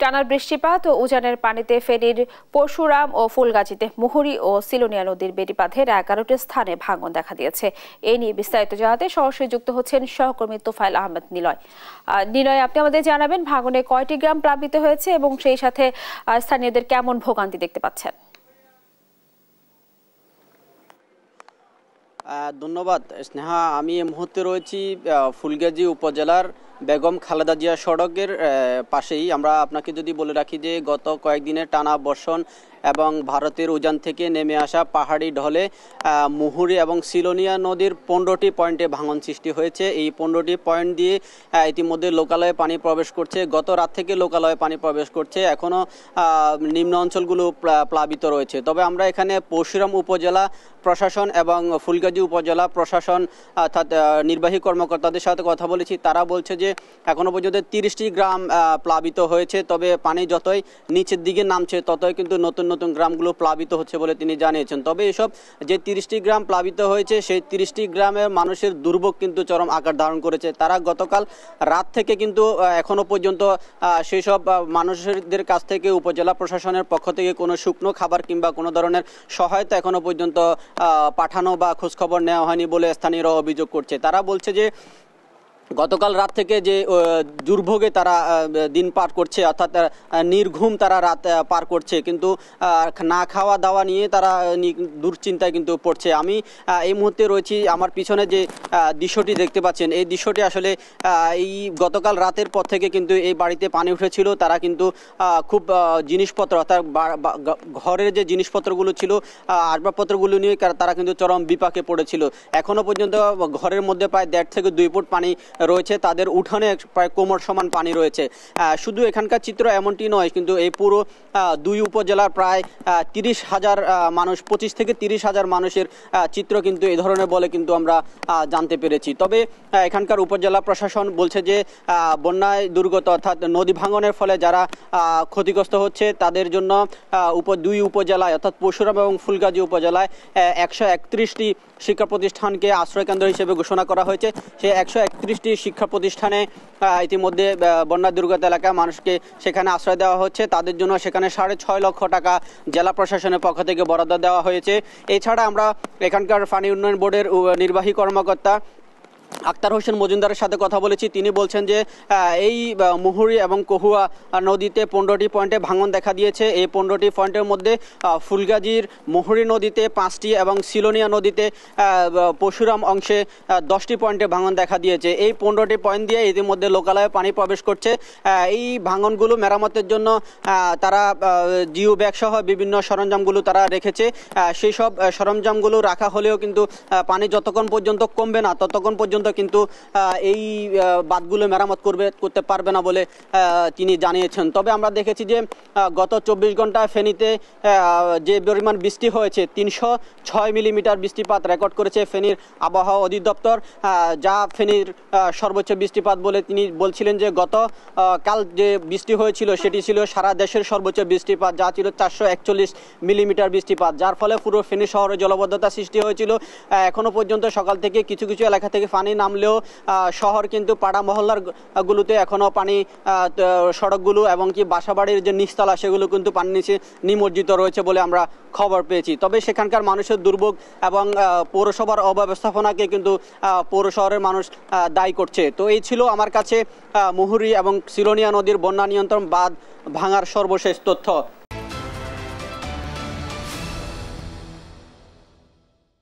টানার বৃষ্টিপাত ও উজানের পানিতে ফেনীর পরশুরাম ও ফুলগাজীতে মুহুরী ও সিলোনিয়া নদীর বেড়িবাঁধের 11টি স্থানে ভাঙন দেখা দিয়েছে। এই নিয়ে বিস্তারিত জানাতে সরাসরি যুক্ত হচ্ছেন সহকর্মী তোফায়েল আহমেদ নিলয়। নিলয়, আপনি আমাদের জানাবেন ভাঙনে কয়টি গ্রাম প্লাবিত হয়েছে এবং সেই সাথে স্থানীয়দের কেমন ভোগান্তি দেখতে পাচ্ছেন? ধন্যবাদ স্নেহা। আমি এই মুহূর্তে রয়েছি ফুলগাজী উপজেলার বেগম খালেদা জিয়া সড়কের পাশেই। আমরা আপনাকে যদি বলে রাখি যে গত কয়েকদিনের টানা বর্ষণ এবং ভারতের উজান থেকে নেমে আসা পাহাড়ি ঢলে মুহুরী এবং সিলোনিয়া নদীর 15টি পয়েন্টে ভাঙন সৃষ্টি হয়েছে। এই 15টি পয়েন্ট দিয়ে ইতিমধ্যে লোকালয়ে পানি প্রবেশ করছে। গত রাত থেকে লোকালয়ে পানি প্রবেশ করছে। এখনও নিম্ন অঞ্চলগুলো প্লাবিত রয়েছে। তবে আমরা এখানে পরশুরাম উপজেলা প্রশাসন এবং ফুলগাজী উপজেলা প্রশাসন অর্থাৎ নির্বাহী কর্মকর্তাদের সাথে কথা বলেছি। তারা বলছে যে এখনও পর্যন্ত 30টি গ্রাম প্লাবিত হয়েছে। তবে পানি যতই নিচের দিকে নামছে ততই কিন্তু নতুন নতুন গ্রামগুলো প্লাবিত হচ্ছে বলে তিনি জানিয়েছেন। তবে এসব যে 30টি গ্রাম প্লাবিত হয়েছে সেই 30টি গ্রামের মানুষের দুর্ভোগ কিন্তু চরম আকার ধারণ করেছে। তারা গতকাল রাত থেকে কিন্তু এখনও পর্যন্ত সেই সব মানুষদের কাছ থেকে উপজেলা প্রশাসনের পক্ষ থেকে কোনো শুকনো খাবার কিংবা কোনো ধরনের সহায়তা এখনও পর্যন্ত পাঠানো বা খোঁজখবর নেওয়া হয়নি বলে স্থানীয়রা অভিযোগ করছে। তারা বলছে যে গতকাল রাত থেকে যে দুর্ভোগে তারা দিন পার করছে, অর্থাৎ নির্ঘুম তারা রাত পার করছে, কিন্তু না খাওয়া দাওয়া নিয়ে তারা দুশ্চিন্তায় কিন্তু পড়ছে। আমি এই মুহূর্তে রয়েছি, আমার পিছনে যে দৃশ্যটি দেখতে পাচ্ছেন এই দৃশ্যটি আসলে এই গতকাল রাতের পর থেকে কিন্তু এই বাড়িতে পানি উঠেছিল। তারা কিন্তু খুব জিনিসপত্র অর্থাৎ ঘরের যে জিনিসপত্রগুলো ছিল আসবাবপত্রগুলো নিয়ে তারা কিন্তু চরম বিপাকে পড়েছিল। এখনও পর্যন্ত ঘরের মধ্যে প্রায় 1.5 থেকে 2 ফুট পানি রয়েছে। তাদের উঠানে প্রায় কোমর সমান পানি রয়েছে। শুধু এখানকার চিত্র এমনটি নয়, কিন্তু এই পুরো 2 উপজেলার প্রায় 30,000 মানুষ, 25 থেকে 30,000 মানুষের চিত্র কিন্তু এই ধরনের বলে কিন্তু আমরা জানতে পেরেছি। তবে এখানকার উপজেলা প্রশাসন বলছে যে বন্যায় দুর্গত অর্থাৎ নদী ভাঙনের ফলে যারা ক্ষতিগ্রস্ত হচ্ছে তাদের জন্য 2 উপজেলায় অর্থাৎ পরশুরাম এবং ফুলগাজী উপজেলায় 131টি শিক্ষা প্রতিষ্ঠানকে আশ্রয়কেন্দ্র হিসেবে ঘোষণা করা হয়েছে। সেই 131টি শিক্ষা প্রতিষ্ঠানে ইতিমধ্যে বন্যা দুর্গত এলাকায় মানুষকে সেখানে আশ্রয় দেওয়া হচ্ছে। তাদের জন্য সেখানে 6.5 লক্ষ টাকা জেলা প্রশাসনের পক্ষ থেকে বরাদ্দ দেওয়া হয়েছে। এছাড়া আমরা এখানকার পানি উন্নয়ন বোর্ডের নির্বাহী কর্মকর্তা আক্তার হোসেন মজুমদারের সাথে কথা বলেছি। তিনি বলছেন যে এই মুহুরী এবং কহুয়া নদীতে 15টি পয়েন্টে ভাঙন দেখা দিয়েছে। এই 15টি পয়েন্টের মধ্যে ফুলগাজীর মুহুরী নদীতে 5টি এবং সিলোনিয়া নদীতে পরশুরাম অংশে 10টি পয়েন্টে ভাঙন দেখা দিয়েছে। এই 15টি পয়েন্ট দিয়ে ইতিমধ্যে লোকালয়ে পানি প্রবেশ করছে। এই ভাঙনগুলো মেরামতের জন্য তারা জিও ব্যাগ সহ বিভিন্ন সরঞ্জামগুলো তারা রেখেছে। সেই সব সরঞ্জামগুলো রাখা হলেও কিন্তু পানি যতক্ষণ পর্যন্ত কমবে না ততক্ষণ পর্যন্ত কিন্তু এই বাঁধগুলো মেরামত করতে পারবে না বলে তিনি জানিয়েছেন। তবে আমরা দেখেছি যে গত 24 ঘন্টায় ফেনীতে যে পরিমাণ বৃষ্টি হয়েছে 306 মিলিমিটার বৃষ্টিপাত রেকর্ড করেছে ফেনীর আবহাওয়া অধিদপ্তর, যা ফেনীর সর্বোচ্চ বৃষ্টিপাত বলে তিনি বলছিলেন যে কাল যে বৃষ্টি হয়েছিল সেটি ছিল সারা দেশের সর্বোচ্চ বৃষ্টিপাত, যা ছিল 441 মিলিমিটার বৃষ্টিপাত, যার ফলে পুরো ফেনী শহরে জলবদ্ধতা সৃষ্টি হয়েছিল। এখনো পর্যন্ত সকাল থেকে কিছু কিছু এলাকা থেকে পানি নামলেও শহর কিন্তু পাড়া মহল্লার গুলোতে এখনো পানি, সড়কগুলো এবং কি বাসাবাড়ির যে নিচতলা সেগুলো কিন্তু পানি নিচে নিমজ্জিত রয়েছে বলে আমরা খবর পেয়েছি। তবে সেখানকার মানুষের দুর্ভোগ এবং পৌরসভার অব্যবস্থাপনাকে কিন্তু পৌর শহরের মানুষ দায়ী করছে। তো এই ছিল আমার কাছে মুহুরী এবং সিলোনিয়া নদীর বন্যা নিয়ন্ত্রণ বাঁধ ভাঙার সর্বশেষ তথ্য।